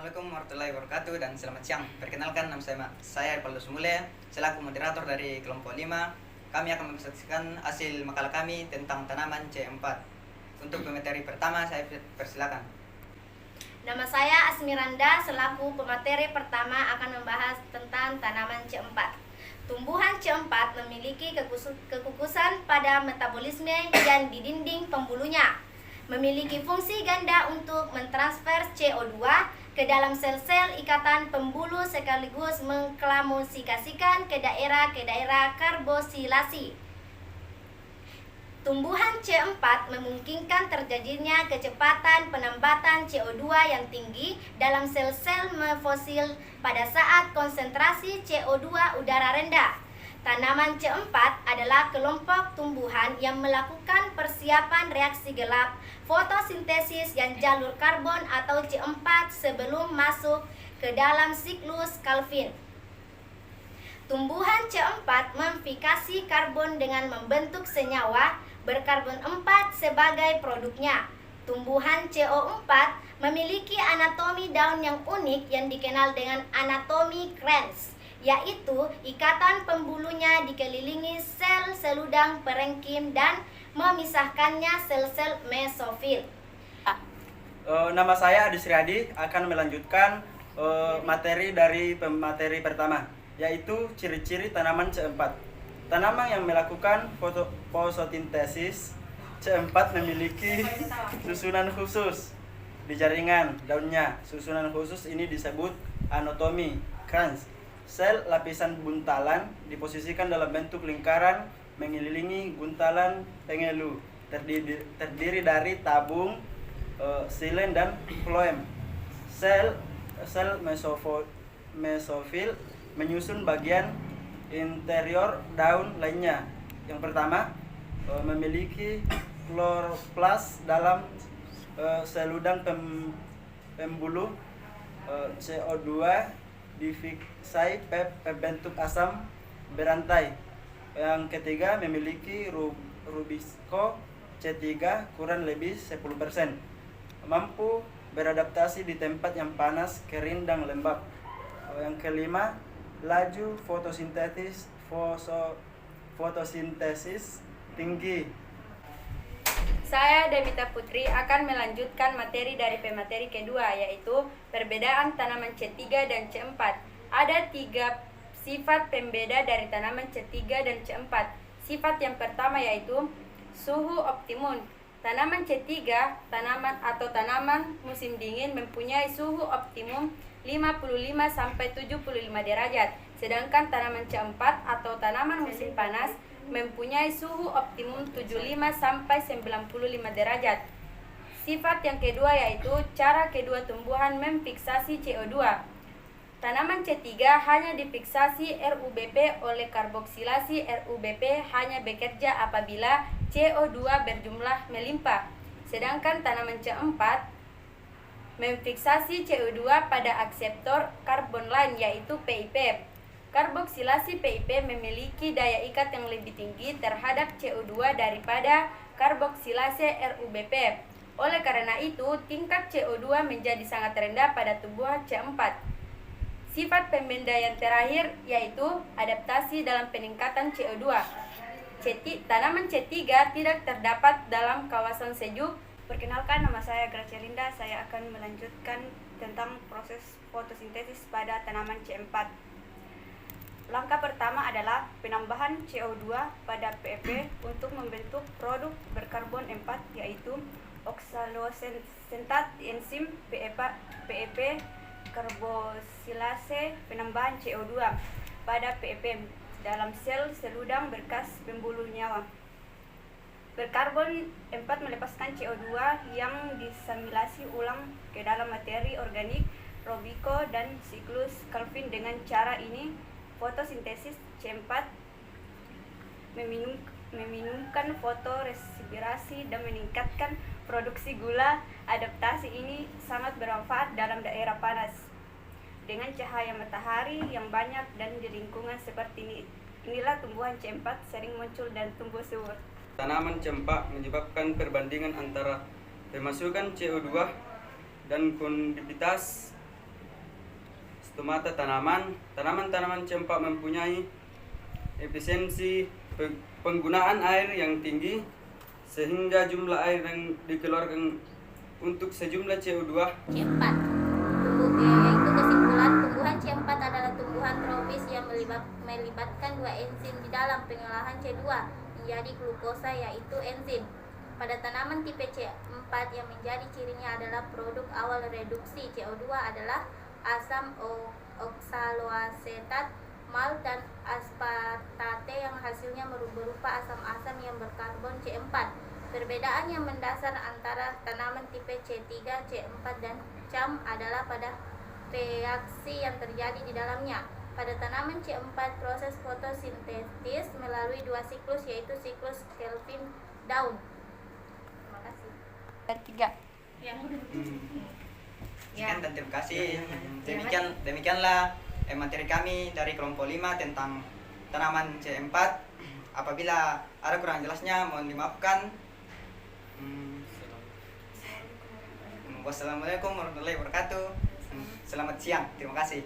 Assalamualaikum warahmatullahi wabarakatuh dan selamat siang. Perkenalkan, nama saya Ipaldo Sumule, selaku moderator dari kelompok 5. Kami akan mempresentasikan hasil makalah kami tentang tanaman C4. Untuk pemateri pertama, saya persilakan. Nama saya Asmiranda, selaku pemateri pertama akan membahas tentang tanaman C4. Tumbuhan C4 memiliki kekukusan pada metabolisme yang di dinding pembulunya. Memiliki fungsi ganda untuk mentransfer CO2 ke dalam sel-sel ikatan pembuluh sekaligus mengklamusikasikan ke daerah karbosilasi. Tumbuhan C4 memungkinkan terjadinya kecepatan penambatan CO2 yang tinggi dalam sel-sel fosil pada saat konsentrasi CO2 udara rendah. Tanaman C4 adalah kelompok tumbuhan yang melakukan persiapan reaksi gelap fotosintesis yang jalur karbon atau C4 sebelum masuk ke dalam siklus Calvin. Tumbuhan C4 memfikasi karbon dengan membentuk senyawa berkarbon 4 sebagai produknya. Tumbuhan CO4 memiliki anatomi daun yang unik yang dikenal dengan anatomi Krebs, yaitu ikatan pembulunya dikelilingi sel seludang parenkim dan memisahkannya sel-sel mesofil. Nama saya Adi Sriadi akan melanjutkan materi dari pemateri pertama, yaitu ciri-ciri tanaman C4. Tanaman yang melakukan fotosintesis C4 memiliki susunan khusus di jaringan daunnya. Susunan khusus ini disebut anatomi Krebs. Sel lapisan buntalan diposisikan dalam bentuk lingkaran mengelilingi guntalan pengelu, terdiri dari tabung, silen dan floem. Sel mesofil menyusun bagian interior daun lainnya. Yang pertama, memiliki kloroplas dalam seludang pembuluh. CO2 difiksai bentuk asam berantai. Yang ketiga, memiliki Rubisco C3 kurang lebih 10%. Mampu beradaptasi di tempat yang panas, kering, dan lembab. Yang kelima, laju fotosintesis tinggi. Saya Devita Putri akan melanjutkan materi dari pemateri kedua, yaitu perbedaan tanaman C3 dan C4. Ada 3 sifat pembeda dari tanaman C3 dan C4. Sifat yang pertama yaitu suhu optimum. Tanaman C3, tanaman musim dingin mempunyai suhu optimum 55-75 derajat. Sedangkan tanaman C4 atau tanaman musim panas mempunyai suhu optimum 75-95 derajat. Sifat yang kedua yaitu cara kedua tumbuhan memfiksasi CO2. Tanaman C3 hanya difiksasi RUBP oleh karboksilasi. RUBP hanya bekerja apabila CO2 berjumlah melimpah. Sedangkan tanaman C4 memfiksasi CO2 pada akseptor karbon lain yaitu PIP. Karboksilasi PIP memiliki daya ikat yang lebih tinggi terhadap CO2 daripada karboksilasi RUBP. Oleh karena itu, tingkat CO2 menjadi sangat rendah pada tumbuhan C4. Sifat pembeda yang terakhir yaitu adaptasi dalam peningkatan CO2. Tanaman C3 tidak terdapat dalam kawasan sejuk. Perkenalkan, nama saya Gracelinda. Saya akan melanjutkan tentang proses fotosintesis pada tanaman C4. Langkah pertama adalah penambahan CO2 pada PEP untuk membentuk produk berkarbon 4 yaitu oksalosentat enzim PEP karbosilase. Penambahan CO2 pada PEP dalam sel seludang berkas pembuluh nyawa. Berkarbon 4 melepaskan CO2 yang disimilasi ulang ke dalam materi organik Rubisco dan siklus Calvin. Dengan cara ini, fotosintesis C4 meminimkan fotorespirasi dan meningkatkan produksi gula. Adaptasi ini sangat bermanfaat dalam daerah panas dengan cahaya matahari yang banyak dan di lingkungan seperti ini. Inilah tumbuhan C4 sering muncul dan tumbuh subur. Tanaman C4 menyebabkan perbandingan antara pemasukan CO2 dan konduktinitas stomata tanaman. Tanaman-tanaman cempak mempunyai efisiensi penggunaan air yang tinggi sehingga jumlah air yang dikeluarkan untuk sejumlah CO2. C4. Yaitu kesimpulan, tumbuhan C4 adalah tumbuhan tropis yang melibatkan dua enzim di dalam pengolahan C2 menjadi glukosa, yaitu enzim. Pada tanaman tipe C4 yang menjadi cirinya adalah produk awal reduksi CO2 adalah asam oksaloasetat, malt, dan aspartate yang hasilnya berupa asam-asam yang berkarbon C4. Perbedaan yang mendasar antara tanaman tipe C3, C4, dan CAM adalah pada reaksi yang terjadi di dalamnya. Pada tanaman C4, proses fotosintesis melalui dua siklus, yaitu siklus Kelvin-Daun. Terima kasih. Ketiga. Sekian dan terima kasih. Demikianlah materi kami dari kelompok 5 tentang tanaman C4. Apabila ada kurang jelasnya mohon dimaafkan. Wassalamualaikum warahmatullahi wabarakatuh. Selamat siang. Terima kasih.